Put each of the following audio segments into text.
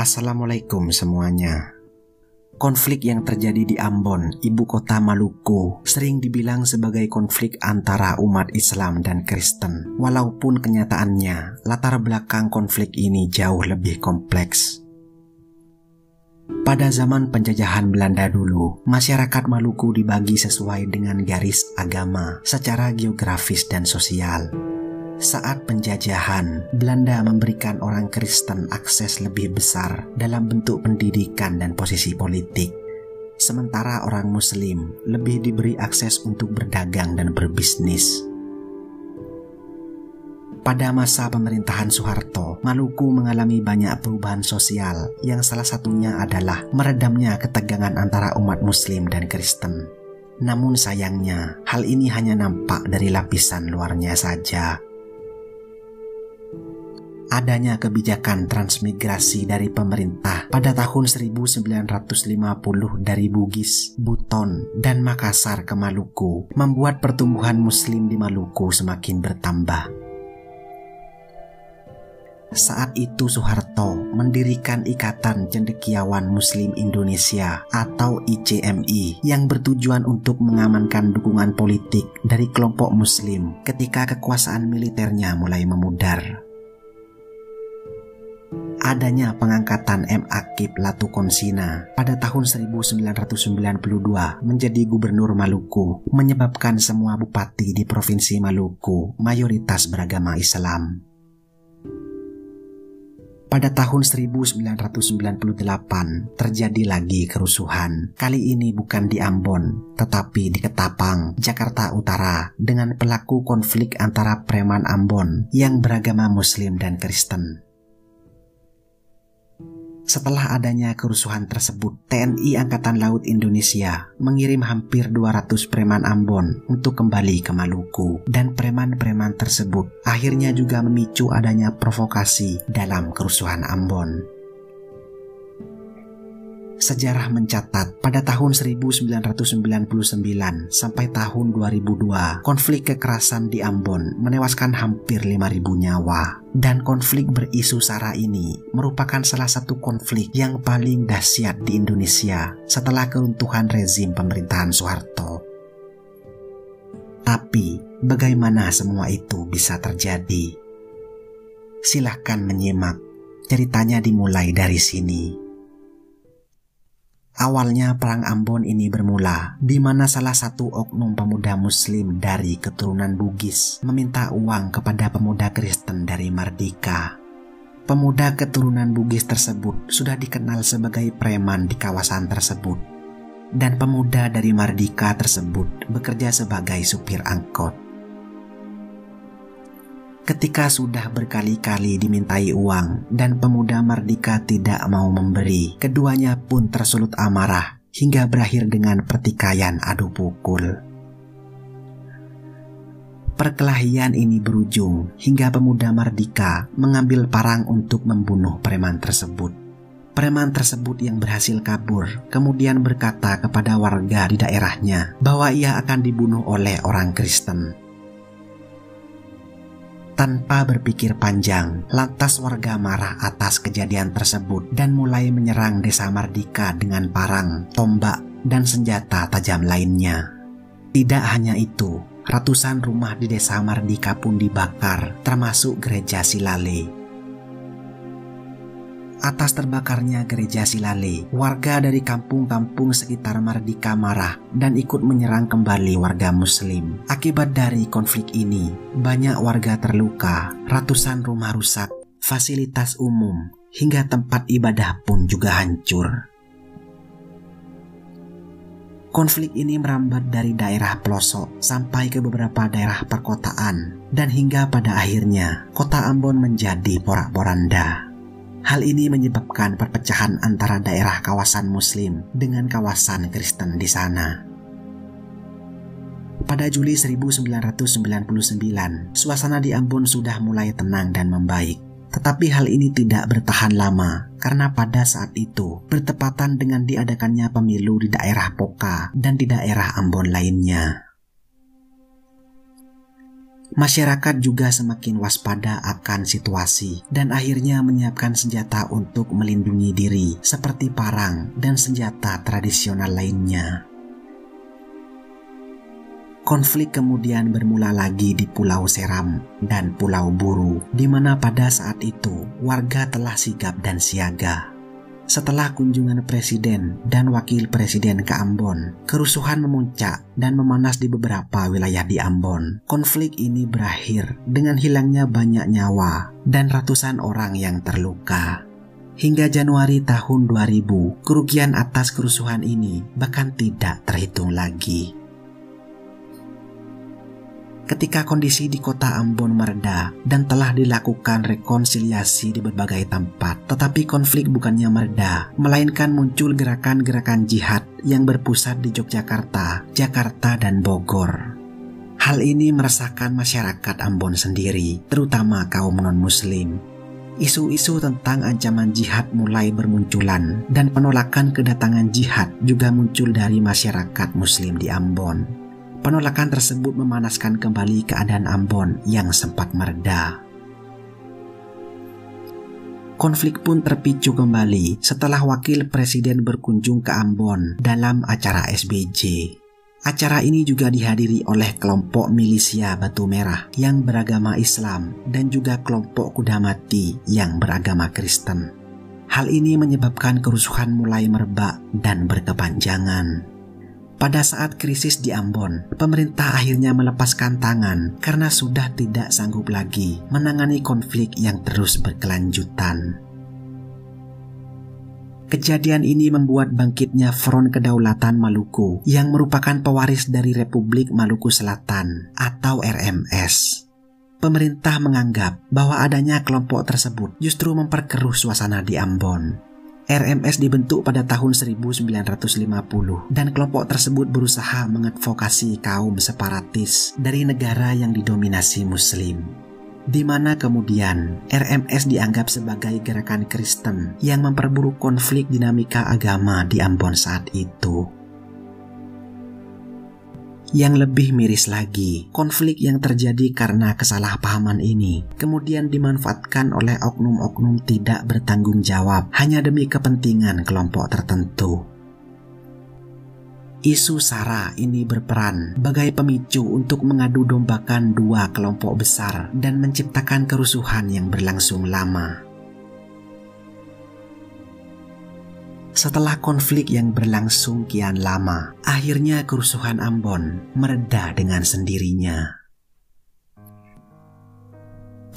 Assalamualaikum semuanya. Konflik yang terjadi di Ambon, ibu kota Maluku, sering dibilang sebagai konflik antara umat Islam dan Kristen. Walaupun kenyataannya, latar belakang konflik ini jauh lebih kompleks. Pada zaman penjajahan Belanda dulu, masyarakat Maluku dibagi sesuai dengan garis agama secara geografis dan sosial. Saat penjajahan, Belanda memberikan orang Kristen akses lebih besar dalam bentuk pendidikan dan posisi politik. Sementara orang Muslim lebih diberi akses untuk berdagang dan berbisnis. Pada masa pemerintahan Soeharto, Maluku mengalami banyak perubahan sosial yang salah satunya adalah meredamnya ketegangan antara umat Muslim dan Kristen. Namun sayangnya, hal ini hanya nampak dari lapisan luarnya saja. Adanya kebijakan transmigrasi dari pemerintah pada tahun 1950 dari Bugis, Buton, dan Makassar ke Maluku membuat pertumbuhan Muslim di Maluku semakin bertambah. Saat itu Soeharto mendirikan Ikatan Cendekiawan Muslim Indonesia atau ICMI yang bertujuan untuk mengamankan dukungan politik dari kelompok Muslim ketika kekuasaan militernya mulai memudar. Adanya pengangkatan M. Akip Latukonsina pada tahun 1992 menjadi gubernur Maluku menyebabkan semua bupati di Provinsi Maluku mayoritas beragama Islam. Pada tahun 1998 terjadi lagi kerusuhan, kali ini bukan di Ambon tetapi di Ketapang, Jakarta Utara dengan pelaku konflik antara preman Ambon yang beragama Muslim dan Kristen. Setelah adanya kerusuhan tersebut, TNI Angkatan Laut Indonesia mengirim hampir 200 preman Ambon untuk kembali ke Maluku, dan preman-preman tersebut akhirnya juga memicu adanya provokasi dalam kerusuhan Ambon. Sejarah mencatat pada tahun 1999 sampai tahun 2002, konflik kekerasan di Ambon menewaskan hampir 5.000 nyawa. Dan konflik berisu SARA ini merupakan salah satu konflik yang paling dahsyat di Indonesia setelah keruntuhan rezim pemerintahan Soeharto. Tapi, bagaimana semua itu bisa terjadi? Silahkan menyimak, ceritanya dimulai dari sini. Awalnya perang Ambon ini bermula di mana salah satu oknum pemuda Muslim dari keturunan Bugis meminta uang kepada pemuda Kristen dari Mardika. Pemuda keturunan Bugis tersebut sudah dikenal sebagai preman di kawasan tersebut, dan pemuda dari Mardika tersebut bekerja sebagai supir angkot. Ketika sudah berkali-kali dimintai uang dan pemuda Mardika tidak mau memberi, keduanya pun tersulut amarah hingga berakhir dengan pertikaian adu pukul. Perkelahian ini berujung hingga pemuda Mardika mengambil parang untuk membunuh preman tersebut. Preman tersebut yang berhasil kabur kemudian berkata kepada warga di daerahnya bahwa ia akan dibunuh oleh orang Kristen. Tanpa berpikir panjang, lantas warga marah atas kejadian tersebut dan mulai menyerang desa Mardika dengan parang, tombak, dan senjata tajam lainnya. Tidak hanya itu, ratusan rumah di desa Mardika pun dibakar, termasuk gereja Silale. Atas terbakarnya gereja Silale, warga dari kampung-kampung sekitar Mardika marah dan ikut menyerang kembali warga Muslim. Akibat dari konflik ini, banyak warga terluka, ratusan rumah rusak, fasilitas umum, hingga tempat ibadah pun juga hancur. Konflik ini merambat dari daerah pelosok sampai ke beberapa daerah perkotaan, dan hingga pada akhirnya kota Ambon menjadi porak-poranda. Hal ini menyebabkan perpecahan antara daerah kawasan Muslim dengan kawasan Kristen di sana. Pada Juli 1999, suasana di Ambon sudah mulai tenang dan membaik. Tetapi hal ini tidak bertahan lama karena pada saat itu bertepatan dengan diadakannya pemilu di daerah Poka dan di daerah Ambon lainnya. Masyarakat juga semakin waspada akan situasi dan akhirnya menyiapkan senjata untuk melindungi diri seperti parang dan senjata tradisional lainnya. Konflik kemudian bermula lagi di Pulau Seram dan Pulau Buru, di mana pada saat itu warga telah sigap dan siaga. Setelah kunjungan presiden dan wakil presiden ke Ambon, kerusuhan memuncak dan memanas di beberapa wilayah di Ambon. Konflik ini berakhir dengan hilangnya banyak nyawa dan ratusan orang yang terluka. Hingga Januari tahun 2000, kerugian atas kerusuhan ini bahkan tidak terhitung lagi. Ketika kondisi di kota Ambon mereda dan telah dilakukan rekonsiliasi di berbagai tempat, tetapi konflik bukannya mereda, melainkan muncul gerakan-gerakan jihad yang berpusat di Yogyakarta, Jakarta, dan Bogor. Hal ini meresahkan masyarakat Ambon sendiri, terutama kaum non-muslim. Isu-isu tentang ancaman jihad mulai bermunculan dan penolakan kedatangan jihad juga muncul dari masyarakat muslim di Ambon. Penolakan tersebut memanaskan kembali keadaan Ambon yang sempat mereda. Konflik pun terpicu kembali setelah wakil presiden berkunjung ke Ambon dalam acara SBJ. Acara ini juga dihadiri oleh kelompok milisia Batu Merah yang beragama Islam dan juga kelompok Kuda Mati yang beragama Kristen. Hal ini menyebabkan kerusuhan mulai merebak dan berkepanjangan. Pada saat krisis di Ambon, pemerintah akhirnya melepaskan tangan karena sudah tidak sanggup lagi menangani konflik yang terus berkelanjutan. Kejadian ini membuat bangkitnya Front Kedaulatan Maluku yang merupakan pewaris dari Republik Maluku Selatan atau RMS. Pemerintah menganggap bahwa adanya kelompok tersebut justru memperkeruh suasana di Ambon. RMS dibentuk pada tahun 1950 dan kelompok tersebut berusaha mengadvokasi kaum separatis dari negara yang didominasi Muslim, di mana kemudian RMS dianggap sebagai gerakan Kristen yang memperburuk konflik dinamika agama di Ambon saat itu. Yang lebih miris lagi, konflik yang terjadi karena kesalahpahaman ini kemudian dimanfaatkan oleh oknum-oknum tidak bertanggung jawab hanya demi kepentingan kelompok tertentu. Isu SARA ini berperan sebagai pemicu untuk mengadu dombakan dua kelompok besar dan menciptakan kerusuhan yang berlangsung lama. Setelah konflik yang berlangsung kian lama, akhirnya kerusuhan Ambon mereda dengan sendirinya.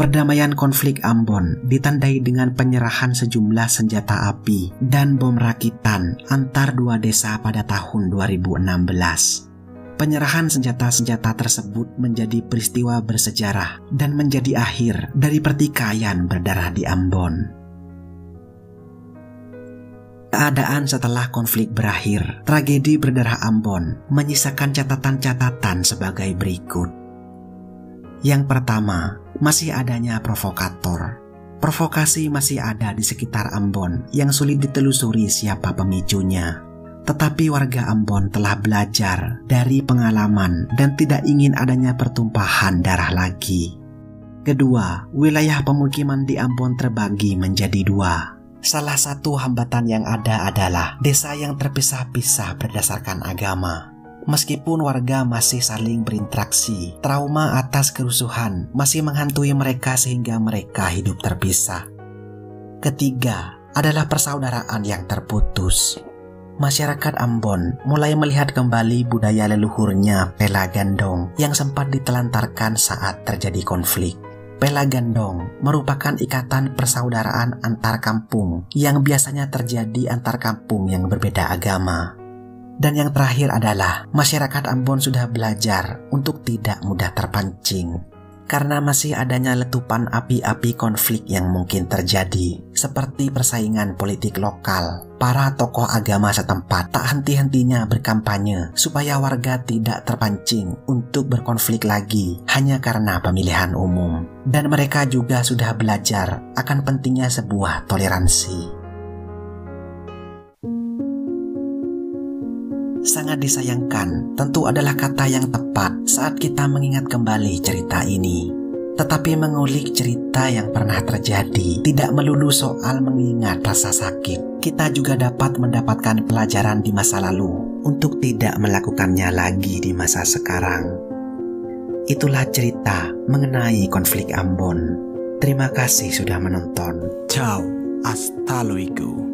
Perdamaian konflik Ambon ditandai dengan penyerahan sejumlah senjata api dan bom rakitan antar dua desa pada tahun 2016. Penyerahan senjata-senjata tersebut menjadi peristiwa bersejarah dan menjadi akhir dari pertikaian berdarah di Ambon. Keadaan setelah konflik berakhir, tragedi berdarah Ambon menyisakan catatan-catatan sebagai berikut. Yang pertama, masih adanya provokator. Provokasi masih ada di sekitar Ambon yang sulit ditelusuri siapa pemicunya. Tetapi warga Ambon telah belajar dari pengalaman dan tidak ingin adanya pertumpahan darah lagi. Kedua, wilayah pemukiman di Ambon terbagi menjadi dua. Salah satu hambatan yang ada adalah desa yang terpisah-pisah berdasarkan agama. Meskipun warga masih saling berinteraksi, trauma atas kerusuhan masih menghantui mereka sehingga mereka hidup terpisah. Ketiga adalah persaudaraan yang terputus. Masyarakat Ambon mulai melihat kembali budaya leluhurnya Pela Gandong yang sempat ditelantarkan saat terjadi konflik. Pela Gandong merupakan ikatan persaudaraan antar kampung yang biasanya terjadi antar kampung yang berbeda agama. Dan yang terakhir adalah masyarakat Ambon sudah belajar untuk tidak mudah terpancing karena masih adanya letupan api-api konflik yang mungkin terjadi, seperti persaingan politik lokal. Para tokoh agama setempat tak henti-hentinya berkampanye supaya warga tidak terpancing untuk berkonflik lagi hanya karena pemilihan umum. Dan mereka juga sudah belajar akan pentingnya sebuah toleransi. Sangat disayangkan tentu adalah kata yang tepat saat kita mengingat kembali cerita ini. Tetapi mengulik cerita yang pernah terjadi tidak melulu soal mengingat rasa sakit. Kita juga dapat mendapatkan pelajaran di masa lalu untuk tidak melakukannya lagi di masa sekarang. Itulah cerita mengenai konflik Ambon. Terima kasih sudah menonton. Ciao, hasta luego.